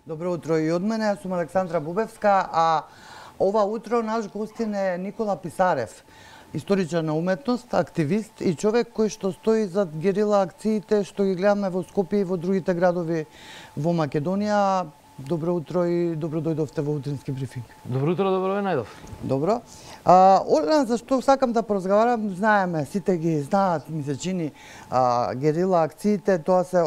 Добро утро и од мене, јас сум Александра Бубевска, а ова утро наш гостин е Никола Писарев, историчар на уметност, активист и човек кој што стои зад герила акциите што ги гледаме во Скопје и во другите градови во Македонија. Добро утро и добро дојдовте во утрински брифинг. Добро утро, добро ве најдов. Добро. Зашто сакам да поразговарам, знаеме, сите ги знаат, ми се чини, герила акциите, тоа се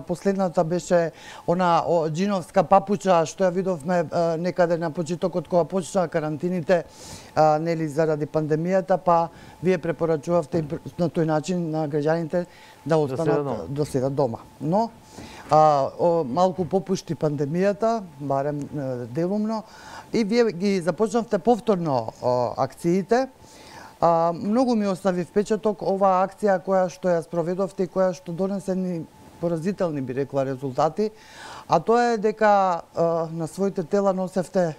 последната беше джиновска папуча што ја видовме некаде на почетокот кога почна карантините, нели заради пандемијата, па вие препорачувавте на тој начин на граѓаните да останат да седат дома. Но малку попушти пандемијата, барем делумно, и вие ги започнавте повторно акциите. Многу ми остави впечаток оваа акција која што ја спроведовте и која што донесе ни поразителни, би рекла, резултати, а тоа е дека на своите тела носевте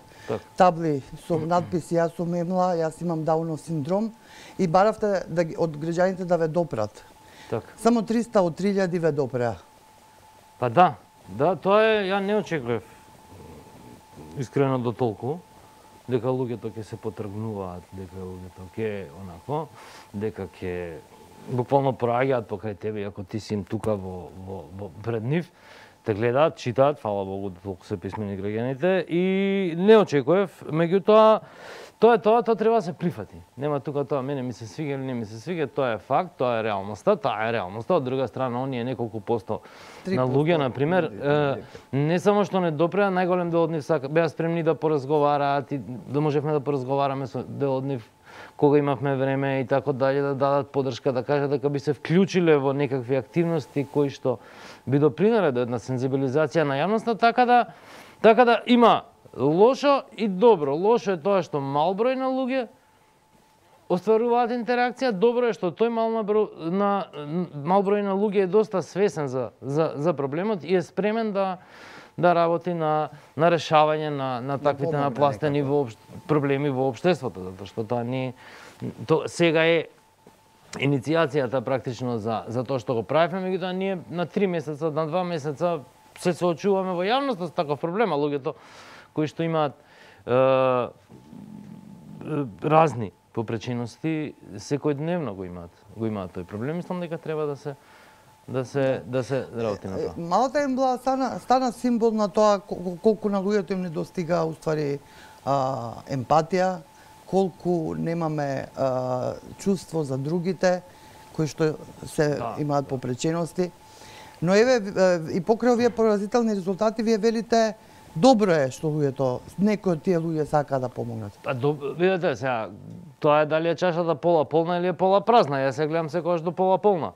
табли со надписи "Јас сум Емла, јас имам Даунов синдром" и баравте од граѓаните да ве допрат. Само 300 од 3000 ве допреа. Па да, тоа е, ја не очекував искрено до толку, дека луѓето ќе се потргнуваат, дека луѓето ќе онако, дека ќе буквално проаѓаат покрај тебе, ако ти си им тука пред нив, те гледаат, читаат, фала Богу, толку се писмени граѓаните, и не очекував, меѓутоа, тоа треба да се прифати. Нема тука тоа, мене ми се свига или не ми се свига, тоа е факт, тоа е реалноста, Од друга страна, оние неколку посто на луѓе, например, не само што не допреа, најголем дел од нив беа спремни да поразговараат и да можевме да поразговараме со дел од нив кога имавме време и така дале, да дадат подршка, да кажат дека би се вклучиле во некакви активности кои што би допринеле до една сензибилизација на јавноста, така да има лошо и добро. Лошо е тоа што мал број на луѓе остваруваат интеракција, добро е што тој мал број на луѓе е доста свесен за проблемот и е спремен да работи на решавање на таквите напластени проблеми во општеството, затоа што тоа не сега е иницијацијата практично за тоа што го правиме, меѓутоа ние на 3 месеца, на 2 месеца се соочуваме во јавноста со таков проблем, а луѓето кои што имаат разни попречености секојдневно го имаат тој проблем. Мислам дека треба да се работи на тоа. Малата Ембла стана символ на тоа колку на луѓето им недостига уствари емпатија, колку немаме чувство за другите кои што имаат попречености. Но еве и покрај овие поразителни резултати вие велите добро е што луѓето, некои од тие луѓе сакаат да помогнат. Видете сега, тоа е дали е чашата пола полна или е пола празна. Јас се гледам секогаш до пола полна.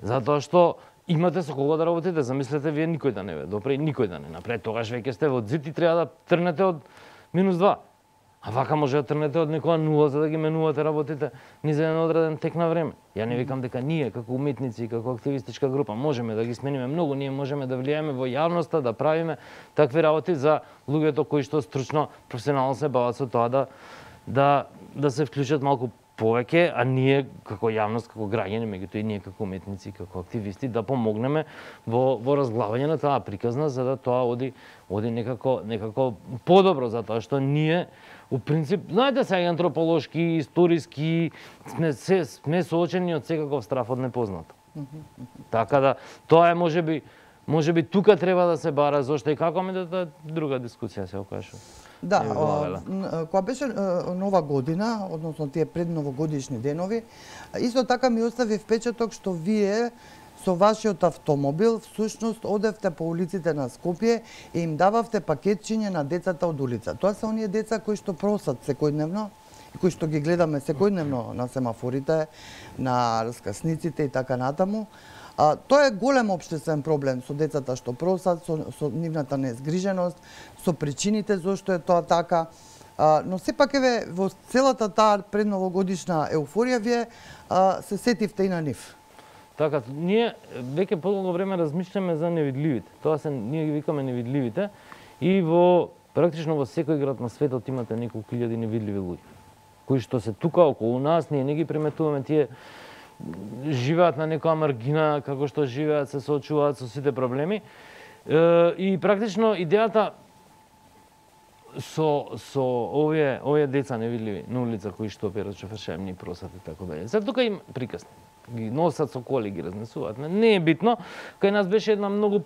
Затоа што имате со кого да работите. Замислете вие никој да не ве допре, никој да не направи. Тогаш веќе сте во зид и треба да тргнете од -2. А вака може да тргнете од некоја нула за да ги менувате работите ни за еден одреден тек на време. Ја не викам дека ние како уметници и како активистичка група можеме да ги смениме многу, ние можеме да влијаеме во јавноста, да правиме такви работи за луѓето кои што стручно, професионално се бават со тоа да се вклучат малку повеќе, а ние како јавност, како граѓани, меѓутоа и ние како уметници, како активисти да помогнеме во разглавање на таа приказна за да тоа оди некако подобро, затоа што ние у принцип, знаете сега антрополошки, историски, сме соочени од секаков страф од непознато. Така да, тоа е можеби тука треба да се бара, зошто и како тоа друга дискусија се окажува. Да, кога беше нова година, односно тие предновогодишни денови, исто така ми остави впечаток што вие со вашиот автомобил всушност одевте по улиците на Скопје и им дававте пакетчиња на децата од улица. Тоа се оние деца кои што просат секојдневно и кои што ги гледаме секојдневно на семафорите, на раскасниците и така натаму. Тоа е голем општествен проблем со децата што просат, со нивната незгриженост, со причините зошто е тоа така. Но сепак еве во целата таа предновогодишна еуфорија вие се сетивте и на нив. Така, ние веќе подолго време размишляме за невидливите. Ние ги викаме невидливите и практично во секој град на светот имате неколку илјади невидливи луѓе кои што се тука околу нас, ние не ги приметуваме, тие живеат на некоја маргина, како што живеат, се соочуваат со сите проблеми. И практично идејата со овие деца невидливи на улица кои штопираат шофершемни просат и така дале. Сега тука им прикасни. Ги носат со коли, ги разнесуваат. Не е битно. Кај нас беше една многу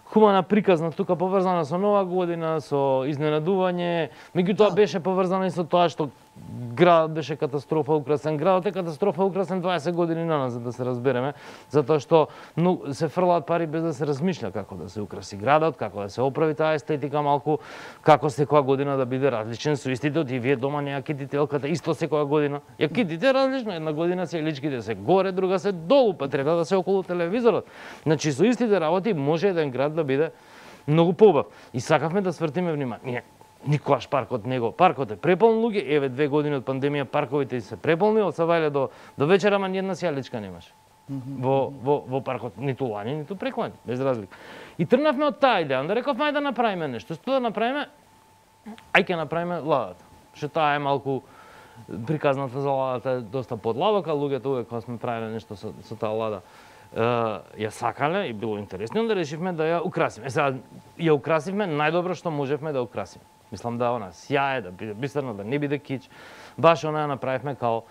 хумана приказна тука поврзана со Нова година, со изненадување, меѓутоа беше поврзана и со тоа што градот беше катастрофа украсен. Градот е катастрофа украсен 20 години наназад, за да се разбереме, затоа што се фрлаат пари без да се размишља како да се украси градот, како да се оправи таа естетика малку, како секоја година да биде различен со истите, и вие дома не ја китите елката исто секоја година. Ја китите различно, една година се личките се горе, друга се долу, па треба да се околу телевизорот. Значи со истите работи може еден град да биде многу поубав. И сакавме да свртиме внимание. Никогаш паркот паркот е преполн луѓе, еве 2 години од пандемија парковите се преполни, од савајле до вечера, ама ни една сјаличка немаше. Во паркот, ниту лани, ниту преклани, без разлика. И тргнавме од таа идеја, onda рековме ајде да направиме нешто. Што да направиме? Ај ќе направиме ладата. Што таа е малку приказната за ладата е доста подлабока, луѓето увек кога сме правиле нешто со таа лада ја сакале и било интересно, да решивме да ја украсиме. Сега ја украсивме најдобро што можевме да украсиме. Мислам да она сјае, да биде бисерно, да не биде кич. Баш она ја направивме као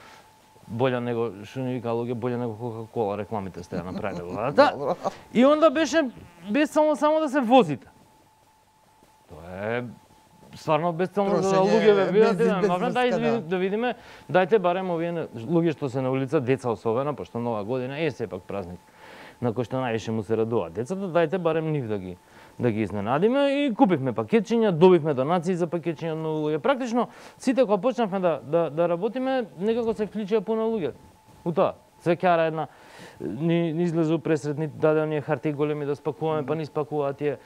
болја него, што ни вика луѓе, болја него Кока-кола, рекламите сте ја направиле ладата. И онда беше бесцелно само да се возите. Тоа е стварно бесцелно за луѓе ве видат, да видиме, дајте барем овие луѓе што се на улица, деца особено, пошто Нова година е сепак празник на кој што највише му се радуваат децата, дајте барем нив да ги изненадиме и купивме пакетчиња, добивме донации за пакетчиња на луѓе. Практично сите кога почнавме да работиме, некако се вклучија пуна луѓе. У тоа, цвеќара една ни излезу пресред, ни даде оние хартии големи да спакуваме, па ни спакуваат тие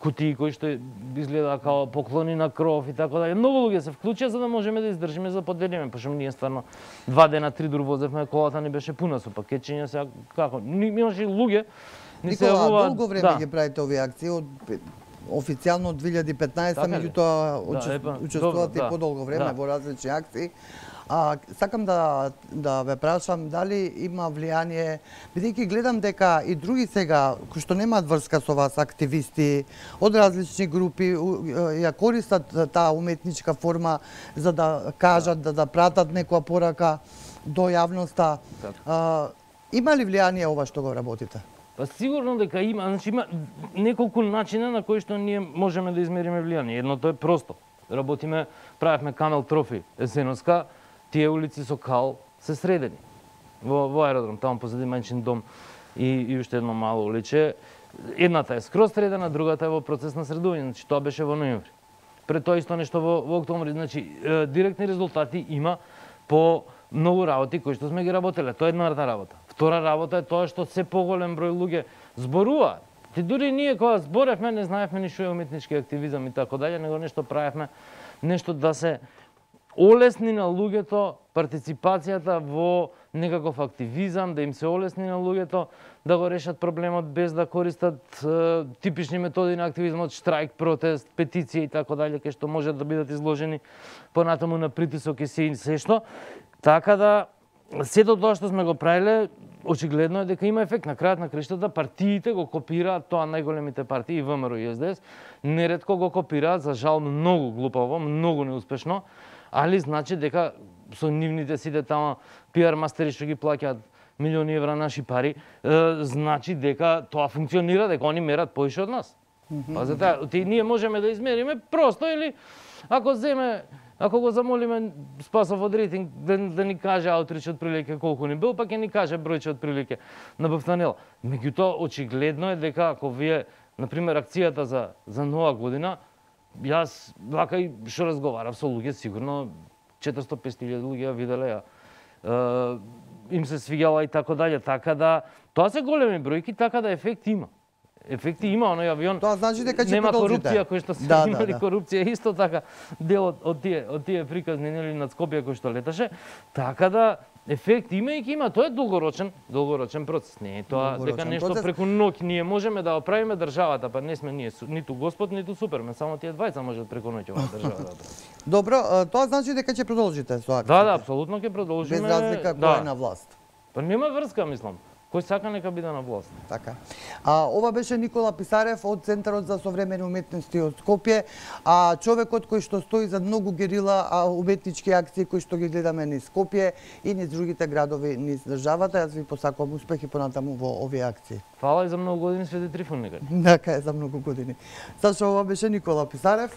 кутии кои што изгледа како поклони на кров и така дале. Многу луѓе се вклучија за да можеме да издржиме за поделиме, пошто ние стварно 2 дена, 3 дур возевме, колата ни беше пуна со пакетчиња, сега како? Имаше луѓе ни се Никола, долго време ги правите овие акции, официјално од 2015, меѓутоа учествувате и подолго време во различни акции. Сакам да ве прашам дали има влијание, бидејќи гледам дека и други сега кои што немаат врска со вас, активисти од различни групи ја користат таа уметничка форма за да кажат, да пратат некоја порака до јавноста. Има ли влијание ова што го работите? Па сигурно дека има, значи има неколку начина на кои што ние можеме да измериме влијание. Едното е просто. Работиме, правевме Камел Трофи есеноска, тие улици со кал се средени. Во аеродром, таму позади мајчин дом и уште едно мало уличе. Едната е скроз средена, другата е во процес на средување, значи тоа беше во ноември. Пред тоа исто нешто во октомври, значи директни резултати има по многу работи кои што сме ги работеле. Тоа е едната работа. Втора работа е тоа што се поголем број луѓе зборуваат. Ти дури ние кога зборевме не знаевме ни што е уметнички активизам и така дале, него нешто правевме, нешто да се олесни на луѓето партиципацијата во некаков активизам, да им се олесни на луѓето да го решат проблемот без да користат типични методи на активизмот, штрајк, протест, петиција и така дале, кај што можат да бидат изложени понатаму на притисок и се што. Така да сето тоа што сме го правиле, очигледно е дека има ефект. На крајот на краиштата партиите го копираат тоа, најголемите партии, ВМРО и СДС, неретко го копираат, за жал многу глупаво, многу неуспешно, али значи дека со нивните сите тама пиар мастери што ги плаќаат милиони евра наши пари, значи дека тоа функционира, дека они мерат поише од нас. Пазете, ние можеме да измериме просто или ако го замолиме Спасов од рейтинг да ни каже аутрич од прилike колку ни бил, па ќе ни каже бројче од прилike на Бафтанел. Меѓутоа очигледно е дека ако вие, например, акцијата за Нова година, јас вака и што разговарав со луѓе, сигурно 400-500 луѓе ја виделе, им се свиѓала и така дале, така да тоа се големи бројки, така да ефект има. Ефекти има, оној авион. Тоа значи дека ќе нема продолжите. корупција кој што се имали корупција исто така дел од тие приказни нели над Скопје кој што леташе, така да ефект има и ќе има. Тоа е долгорочен процес. Не е тоа дека нешто преку ноќ ние можеме да оправиме државата, па не сме ние ниту Господ, ниту Супермен, само тие двајца можат преку ноќ оваа држава. Добро, тоа значи дека ќе продолжите со акцијата. Да, апсолутно ќе продолжиме. Без разлика кој е на власт. Па нема врска, мислам. Кој сака нека биде на власт. Така. Ова беше Никола Писарев од Центарот за современи уметности од Скопје, човекот кој што стои за многу герила уметнички акции кои што ги гледаме низ Скопје и низ другите градови низ државата. Јас ви посакувам успех и понатаму во овие акции. Фала и за многу години Свети Трифун некај. Така е, за многу години. Зашто ова беше Никола Писарев.